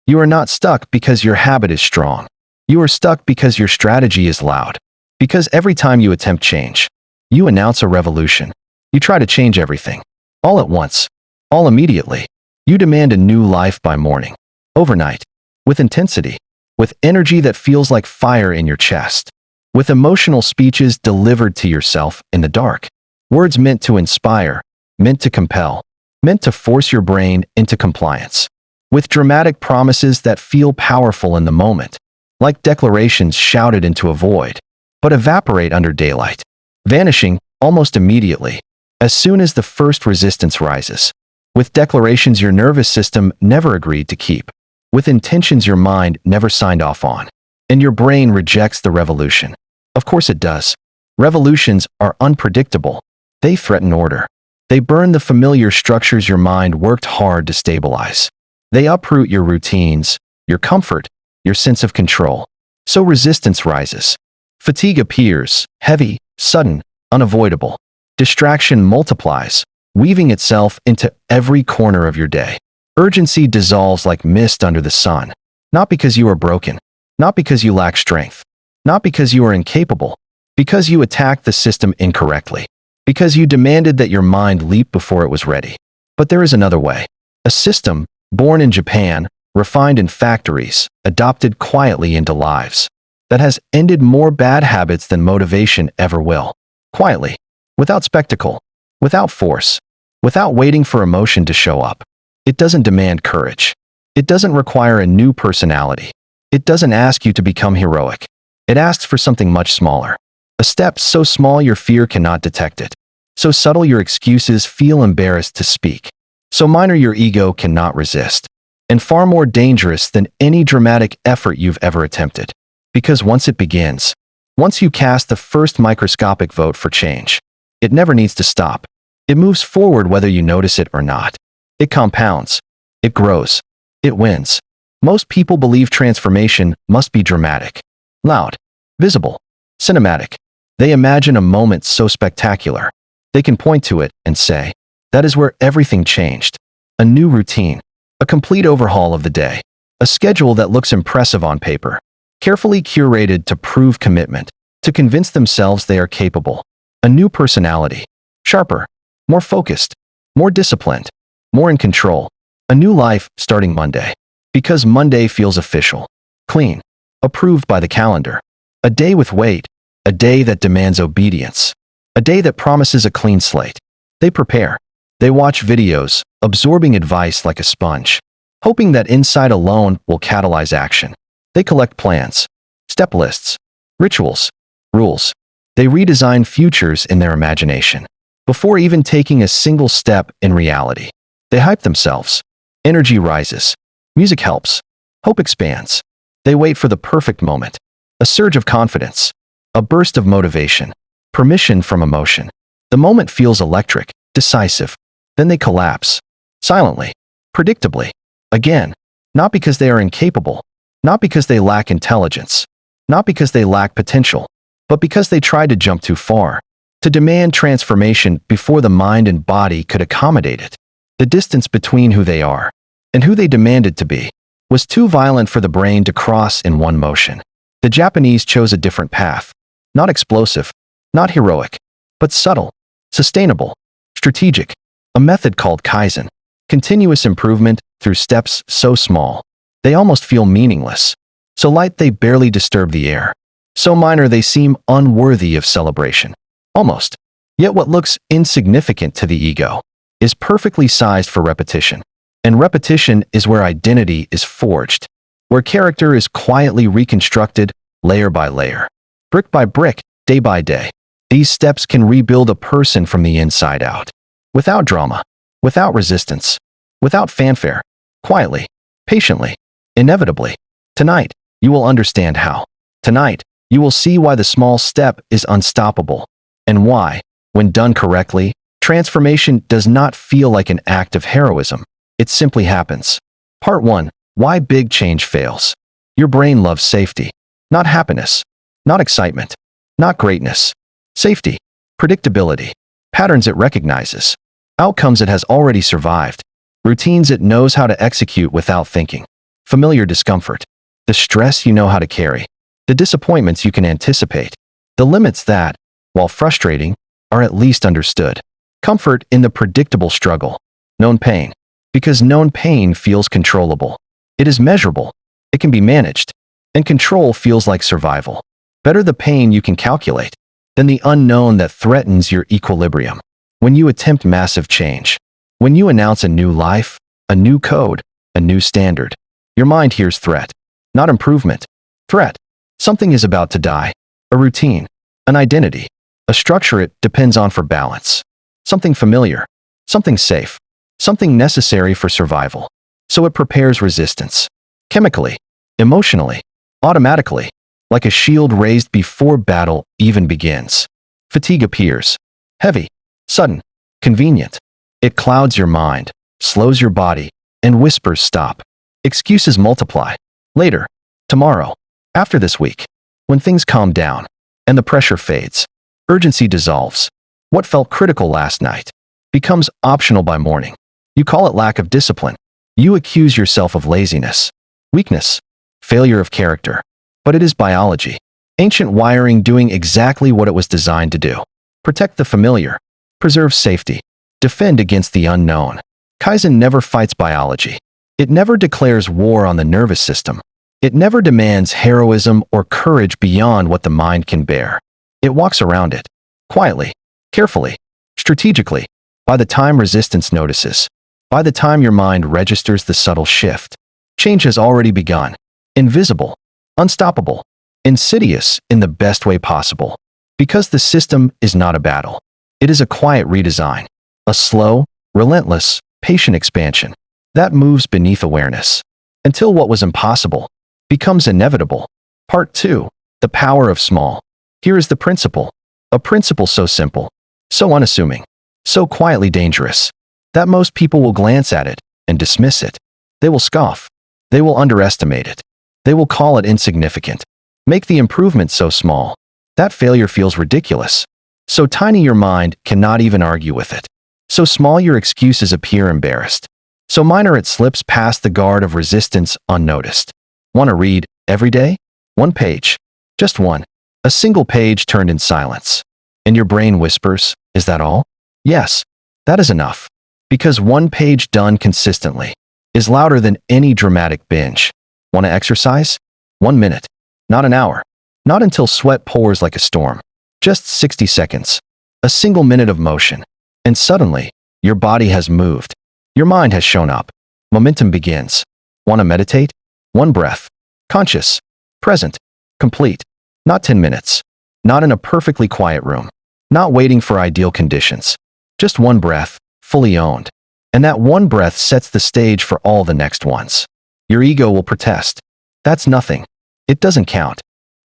You are not stuck because your habit is strong. You are stuck because your strategy is loud. Because every time you attempt change, you announce a revolution. You try to change everything. All at once. All immediately. You demand a new life by morning. Overnight. With intensity. With energy that feels like fire in your chest. With emotional speeches delivered to yourself in the dark. Words meant to inspire, meant to compel, meant to force your brain into compliance. With dramatic promises that feel powerful in the moment, like declarations shouted into a void, but evaporate under daylight, vanishing almost immediately, as soon as the first resistance rises. With declarations your nervous system never agreed to keep. With intentions your mind never signed off on. And your brain rejects the revolution. Of course it does. Revolutions are unpredictable. They threaten order. They burn the familiar structures your mind worked hard to stabilize. They uproot your routines, your comfort, your sense of control. So resistance rises. Fatigue appears, heavy, sudden, unavoidable. Distraction multiplies, weaving itself into every corner of your day. Urgency dissolves like mist under the sun. Not because you are broken. Not because you lack strength. Not because you are incapable. Because you attacked the system incorrectly. Because you demanded that your mind leap before it was ready. But there is another way. A system, born in Japan, refined in factories, adopted quietly into lives, that has ended more bad habits than motivation ever will. Quietly. Without spectacle. Without force. Without waiting for emotion to show up. It doesn't demand courage. It doesn't require a new personality. It doesn't ask you to become heroic. It asks for something much smaller. A step so small your fear cannot detect it. So subtle your excuses feel embarrassed to speak. So minor your ego cannot resist. And far more dangerous than any dramatic effort you've ever attempted. Because once it begins, once you cast the first microscopic vote for change, it never needs to stop. It moves forward whether you notice it or not. It compounds. It grows. It wins. Most people believe transformation must be dramatic, loud, visible, cinematic. They imagine a moment so spectacular. They can point to it and say, that is where everything changed. A new routine. A complete overhaul of the day. A schedule that looks impressive on paper. Carefully curated to prove commitment. To convince themselves they are capable. A new personality. Sharper. More focused. More disciplined. More in control. A new life starting Monday. Because Monday feels official. Clean. Approved by the calendar. A day with weight. A day that demands obedience. A day that promises a clean slate. They prepare. They watch videos, absorbing advice like a sponge, hoping that insight alone will catalyze action. They collect plans, step lists, rituals, rules. They redesign futures in their imagination, before even taking a single step in reality. They hype themselves. Energy rises. Music helps. Hope expands. They wait for the perfect moment. A surge of confidence. A burst of motivation. Permission from emotion. The moment feels electric, decisive. Then they collapse. Silently. Predictably. Again. Not because they are incapable. Not because they lack intelligence. Not because they lack potential. But because they tried to jump too far. To demand transformation before the mind and body could accommodate it. The distance between who they are and who they demanded to be was too violent for the brain to cross in one motion. The Japanese chose a different path. Not explosive. Not heroic. But subtle. Sustainable. Strategic. A method called Kaizen. Continuous improvement through steps so small, they almost feel meaningless. So light they barely disturb the air. So minor they seem unworthy of celebration. Almost. Yet what looks insignificant to the ego is perfectly sized for repetition. And repetition is where identity is forged. Where character is quietly reconstructed, layer by layer. Brick by brick, day by day. These steps can rebuild a person from the inside out. Without drama, without resistance, without fanfare, quietly, patiently, inevitably. Tonight, you will understand how. Tonight, you will see why the small step is unstoppable, and why, when done correctly, transformation does not feel like an act of heroism. It simply happens. Part 1. Why big change fails. Your brain loves safety. Not happiness. Not excitement. Not greatness. Safety. Predictability. Patterns it recognizes. Outcomes it has already survived. Routines it knows how to execute without thinking. familiar discomfort, the stress you know how to carry, the disappointments you can anticipate, the limits that, while frustrating, are at least understood. Comfort in the predictable struggle. Known pain. Because known pain feels controllable. It is measurable. It can be managed. And control feels like survival. Better the pain you can calculate than the unknown that threatens your equilibrium. When you attempt massive change, when you announce a new life, a new code, a new standard, your mind hears threat, not improvement. Threat. Something is about to die. A routine, an identity, a structure it depends on for balance. Something familiar, something safe, something necessary for survival. So it prepares resistance. Chemically, emotionally, automatically, like a shield raised before battle even begins. Fatigue appears. Heavy, sudden, convenient. It clouds your mind, slows your body, and whispers stop. Excuses multiply. Later, tomorrow, after this week, when things calm down, and the pressure fades, urgency dissolves. What felt critical last night becomes optional by morning. You call it lack of discipline. You accuse yourself of laziness, weakness, failure of character. But it is biology. Ancient wiring doing exactly what it was designed to do. Protect the familiar. Preserve safety. Defend against the unknown. Kaizen never fights biology. It never declares war on the nervous system. It never demands heroism or courage beyond what the mind can bear. It walks around it. Quietly. Carefully. Strategically. By the time resistance notices. By the time your mind registers the subtle shift. Change has already begun. Invisible. Unstoppable. Insidious in the best way possible. Because the system is not a battle. It is a quiet redesign. A slow, relentless, patient expansion that moves beneath awareness until what was impossible becomes inevitable. Part 2. The power of small. Here is the principle. A principle so simple, so unassuming, so quietly dangerous, that most people will glance at it and dismiss it. They will scoff. They will underestimate it. They will call it insignificant. Make the improvement so small that failure feels ridiculous. So tiny your mind cannot even argue with it. So small your excuses appear embarrassed. So minor it slips past the guard of resistance unnoticed. Want to read every day? One page. Just one. A single page turned in silence. And your brain whispers, is that all? Yes, that is enough. Because one page done consistently is louder than any dramatic binge. Want to exercise? 1 minute. Not an hour. Not until sweat pours like a storm. Just 60 seconds. A single minute of motion. And suddenly, your body has moved. Your mind has shown up. Momentum begins. Want to meditate? 1 breath. Conscious. Present. Complete. Not 10 minutes. Not in a perfectly quiet room. Not waiting for ideal conditions. Just 1 breath, fully owned. And that 1 breath sets the stage for all the next ones. Your ego will protest. That's nothing. It doesn't count.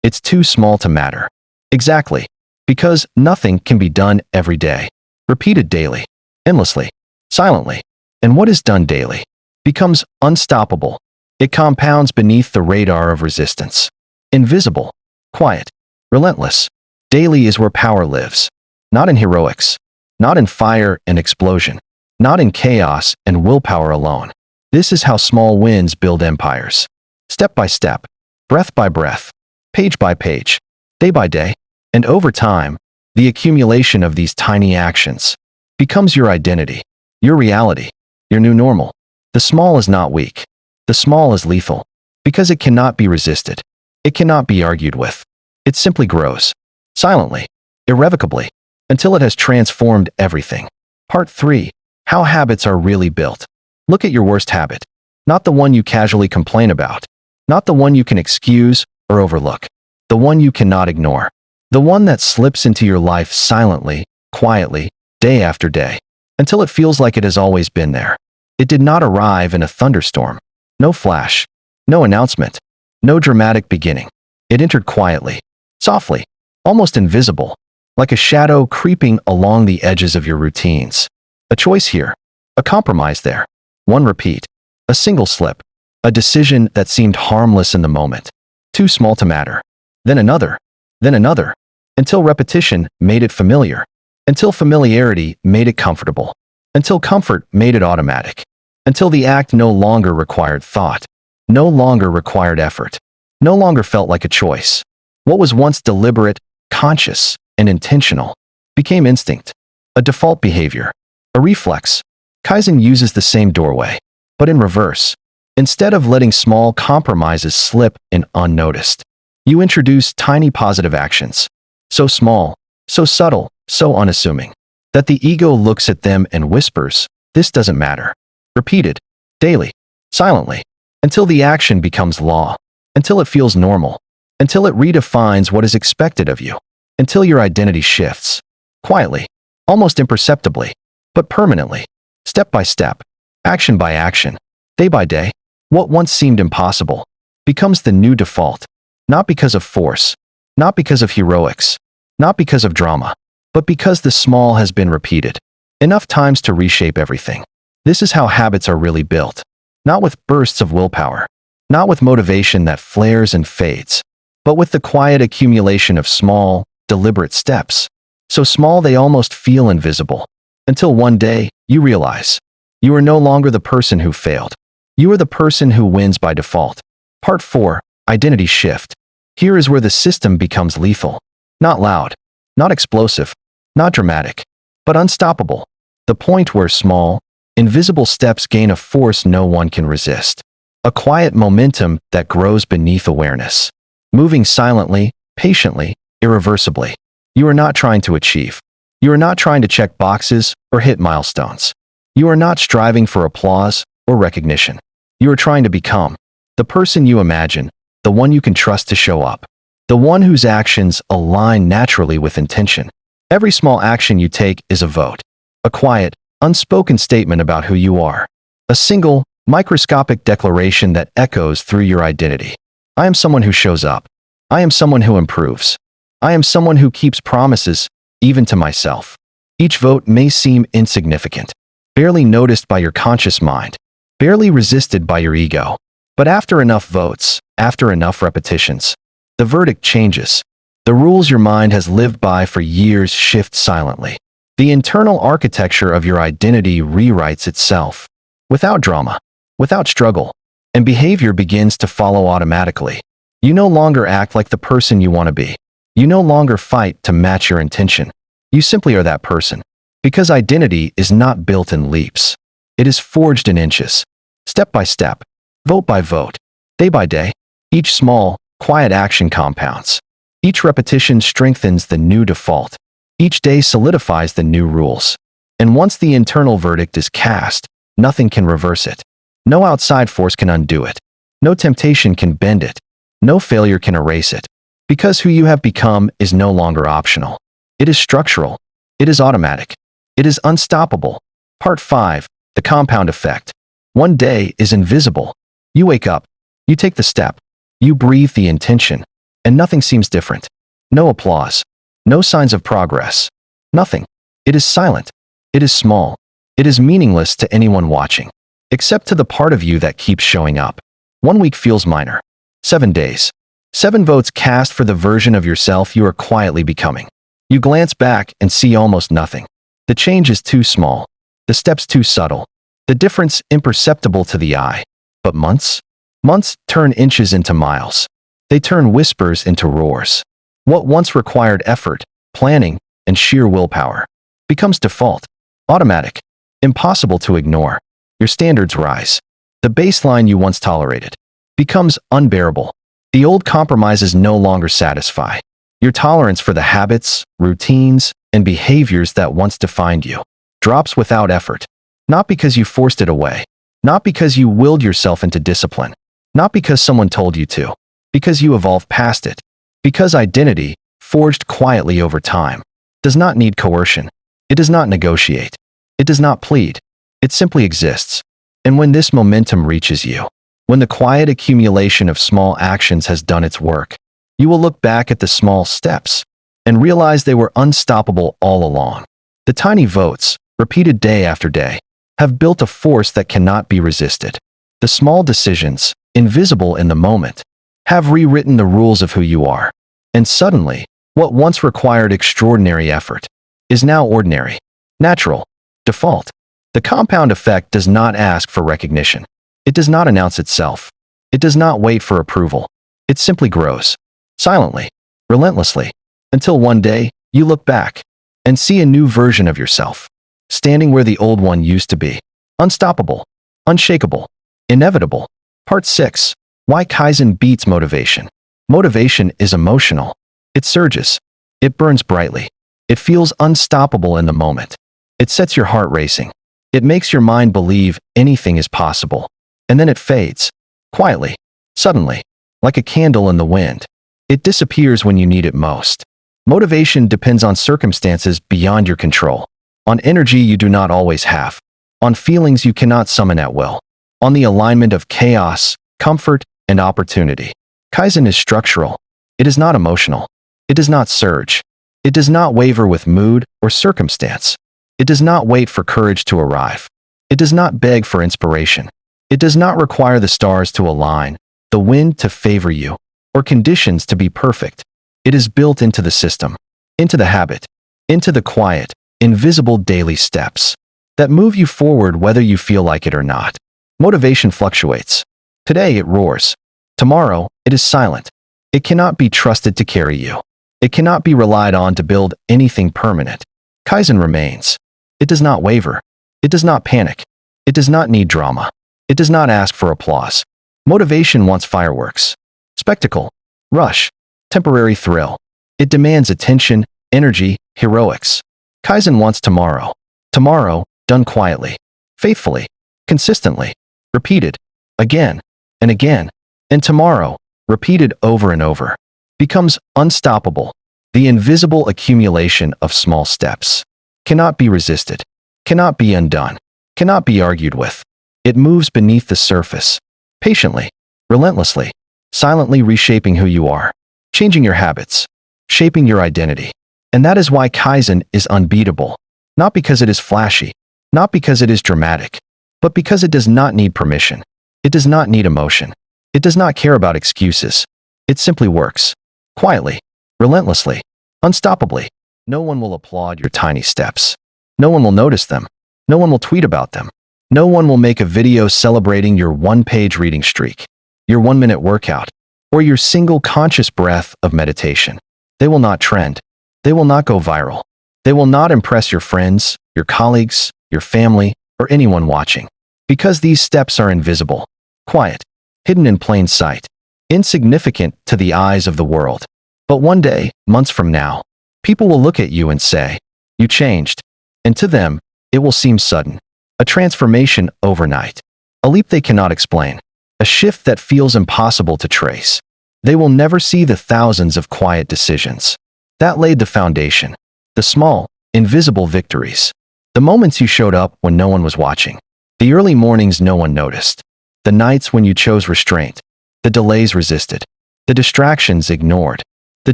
It's too small to matter. Exactly. Because nothing can be done every day. Repeated daily. Endlessly. Silently. And what is done daily becomes unstoppable. It compounds beneath the radar of resistance. Invisible. Quiet. Relentless. Daily is where power lives. Not in heroics. Not in fire and explosion. Not in chaos and willpower alone. This is how small wins build empires. Step by step. Breath by breath. Page by page. Day by day. And over time, the accumulation of these tiny actions becomes your identity. Your reality. Your new normal. The small is not weak. The small is lethal. Because it cannot be resisted. It cannot be argued with. It simply grows. Silently. Irrevocably. Until it has transformed everything. Part 3. How habits are really built. Look at your worst habit. Not the one you casually complain about. Not the one you can excuse or overlook. The one you cannot ignore. The one that slips into your life silently, quietly, day after day. Until it feels like it has always been there. It did not arrive in a thunderstorm. No flash. No announcement. No dramatic beginning. It entered quietly. Softly. Almost invisible. Like a shadow creeping along the edges of your routines. A choice here. A compromise there. One repeat. A single slip. A decision that seemed harmless in the moment. Too small to matter. Then another. Then another. Until repetition made it familiar. Until familiarity made it comfortable. Until comfort made it automatic. Until the act no longer required thought. no longer required effort, no longer felt like a choice. What was once deliberate, conscious, and intentional became instinct, a default behavior, a reflex. Kaizen uses the same doorway, but in reverse. Instead of letting small compromises slip in unnoticed, you introduce tiny positive actions, so small, so subtle, so unassuming, that the ego looks at them and whispers, "This doesn't matter." Repeated, daily, silently, until the action becomes law, until it feels normal, until it redefines what is expected of you, until your identity shifts, quietly, almost imperceptibly, but permanently, step by step, action by action, day by day. What once seemed impossible becomes the new default, not because of force, not because of heroics, not because of drama, but because the small has been repeated enough times to reshape everything. This is how habits are really built, not with bursts of willpower, not with motivation that flares and fades, but with the quiet accumulation of small, deliberate steps, so small they almost feel invisible, until one day you realize you are no longer the person who failed. You are the person who wins by default. Part 4. Identity Shift. Here is where the system becomes lethal. Not loud, not explosive, not dramatic, but unstoppable. The point where small, invisible steps gain a force no one can resist. A quiet momentum that grows beneath awareness. Moving silently, patiently, irreversibly. You are not trying to achieve. You are not trying to check boxes or hit milestones. You are not striving for applause or recognition. You are trying to become the person you imagine, the one you can trust to show up, the one whose actions align naturally with intention. Every small action you take is a vote, a quiet, unspoken statement about who you are, a single, microscopic declaration that echoes through your identity. I am someone who shows up. I am someone who improves. I am someone who keeps promises, even to myself. Each vote may seem insignificant, barely noticed by your conscious mind, barely resisted by your ego. But after enough votes, after enough repetitions, the verdict changes. The rules your mind has lived by for years shift silently. The internal architecture of your identity rewrites itself. Without drama, without struggle, and behavior begins to follow automatically. You no longer act like the person you want to be. You no longer fight to match your intention. You simply are that person. Because identity is not built in leaps. It is forged in inches, step by step, vote by vote, day by day. Each small, quiet action compounds. Each repetition strengthens the new default. Each day solidifies the new rules. And once the internal verdict is cast, nothing can reverse it. No outside force can undo it. No temptation can bend it. No failure can erase it. Because who you have become is no longer optional. It is structural. It is automatic. It is unstoppable. Part 5. The compound effect. One day is invisible. You wake up. You take the step. You breathe the intention. And nothing seems different. No applause. No signs of progress. Nothing. It is silent. It is small. It is meaningless to anyone watching, except to the part of you that keeps showing up. 1 week feels minor. 7 days. 7 votes cast for the version of yourself you are quietly becoming. You glance back and see almost nothing. The change is too small. The steps too subtle. The difference imperceptible to the eye. But months? Months turn inches into miles. They turn whispers into roars. What once required effort, planning, and sheer willpower becomes default, automatic, impossible to ignore. Your standards rise. The baseline you once tolerated becomes unbearable. The old compromises no longer satisfy. Your tolerance for the habits, routines, and behaviors that once defined you drops without effort. Not because you forced it away. Not because you willed yourself into discipline. Not because someone told you to. Because you evolved past it. Because identity, forged quietly over time, does not need coercion. It does not negotiate. It does not plead. It simply exists. And when this momentum reaches you, when the quiet accumulation of small actions has done its work, you will look back at the small steps and realize they were unstoppable all along. The tiny votes, repeated day after day, have built a force that cannot be resisted. The small decisions, invisible in the moment, have rewritten the rules of who you are. And suddenly, what once required extraordinary effort is now ordinary, natural, default. The compound effect does not ask for recognition. It does not announce itself. It does not wait for approval. It simply grows. Silently. Relentlessly. Until one day, you look back and see a new version of yourself, standing where the old one used to be. Unstoppable. Unshakable. Inevitable. Part 6. Why Kaizen beats motivation. Motivation is emotional. It surges. It burns brightly. It feels unstoppable in the moment. It sets your heart racing. It makes your mind believe anything is possible. And then it fades. Quietly. Suddenly. Like a candle in the wind. It disappears when you need it most. Motivation depends on circumstances beyond your control. On energy you do not always have. On feelings you cannot summon at will. On the alignment of chaos, comfort, and opportunity. Kaizen is structural. It is not emotional. It does not surge. It does not waver with mood or circumstance. It does not wait for courage to arrive. It does not beg for inspiration. It does not require the stars to align, the wind to favor you, or conditions to be perfect. It is built into the system, into the habit, into the quiet, invisible daily steps that move you forward whether you feel like it or not. Motivation fluctuates. Today it roars. Tomorrow it is silent. It cannot be trusted to carry you. It cannot be relied on to build anything permanent. Kaizen remains. It does not waver. It does not panic. It does not need drama. It does not ask for applause. Motivation wants fireworks. Spectacle. Rush. Temporary thrill. It demands attention, energy, heroics. Kaizen wants tomorrow. Tomorrow, done quietly, faithfully, consistently, repeated, again and again, and tomorrow, repeated over and over, becomes unstoppable. The invisible accumulation of small steps cannot be resisted, cannot be undone, cannot be argued with. It moves beneath the surface, patiently, relentlessly, silently reshaping who you are, changing your habits, shaping your identity. And that is why Kaizen is unbeatable, not because it is flashy, not because it is dramatic, but because it does not need permission. It does not need emotion. It does not care about excuses. It simply works. Quietly, relentlessly, unstoppably. No one will applaud your tiny steps. No one will notice them. No one will tweet about them. No one will make a video celebrating your one-page reading streak, your 1-minute workout, or your single conscious breath of meditation. They will not trend. They will not go viral. They will not impress your friends, your colleagues, your family, or anyone watching. Because these steps are invisible, quiet, hidden in plain sight, insignificant to the eyes of the world. But one day, months from now, people will look at you and say, "You changed." And to them, it will seem sudden. A transformation overnight. A leap they cannot explain. A shift that feels impossible to trace. They will never see the thousands of quiet decisions that laid the foundation. The small, invisible victories. The moments you showed up when no one was watching. The early mornings no one noticed. The nights when you chose restraint. The delays resisted. The distractions ignored. The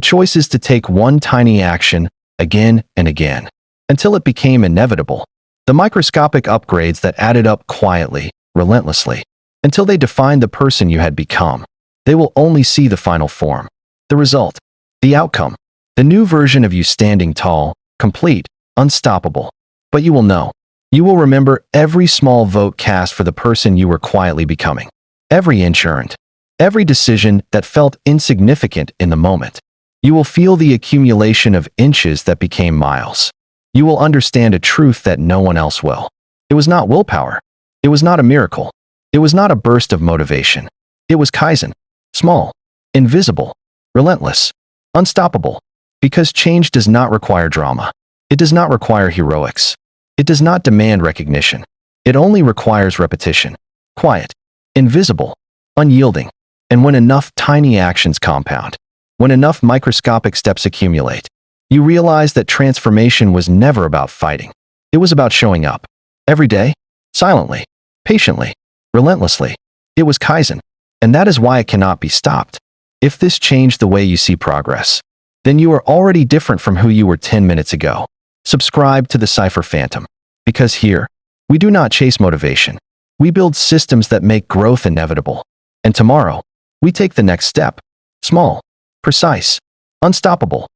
choices to take one tiny action again and again until it became inevitable. The microscopic upgrades that added up quietly, relentlessly, until they defined the person you had become. They will only see the final form, the result, the outcome, the new version of you standing tall, complete, unstoppable. But you will know. You will remember every small vote cast for the person you were quietly becoming. Every inch earned. Every decision that felt insignificant in the moment. You will feel the accumulation of inches that became miles. You will understand a truth that no one else will. It was not willpower. It was not a miracle. It was not a burst of motivation. It was Kaizen. Small, invisible, relentless, unstoppable. Because change does not require drama. It does not require heroics. It does not demand recognition. It only requires repetition. Quiet, invisible, unyielding. And when enough tiny actions compound, when enough microscopic steps accumulate, you realize that transformation was never about fighting. It was about showing up. Every day, silently, patiently, relentlessly. It was Kaizen. And that is why it cannot be stopped. If this changed the way you see progress, then you are already different from who you were 10 minutes ago. Subscribe to the Cypher Phantom. Because here, we do not chase motivation. We build systems that make growth inevitable. And tomorrow, we take the next step. Small, precise, unstoppable.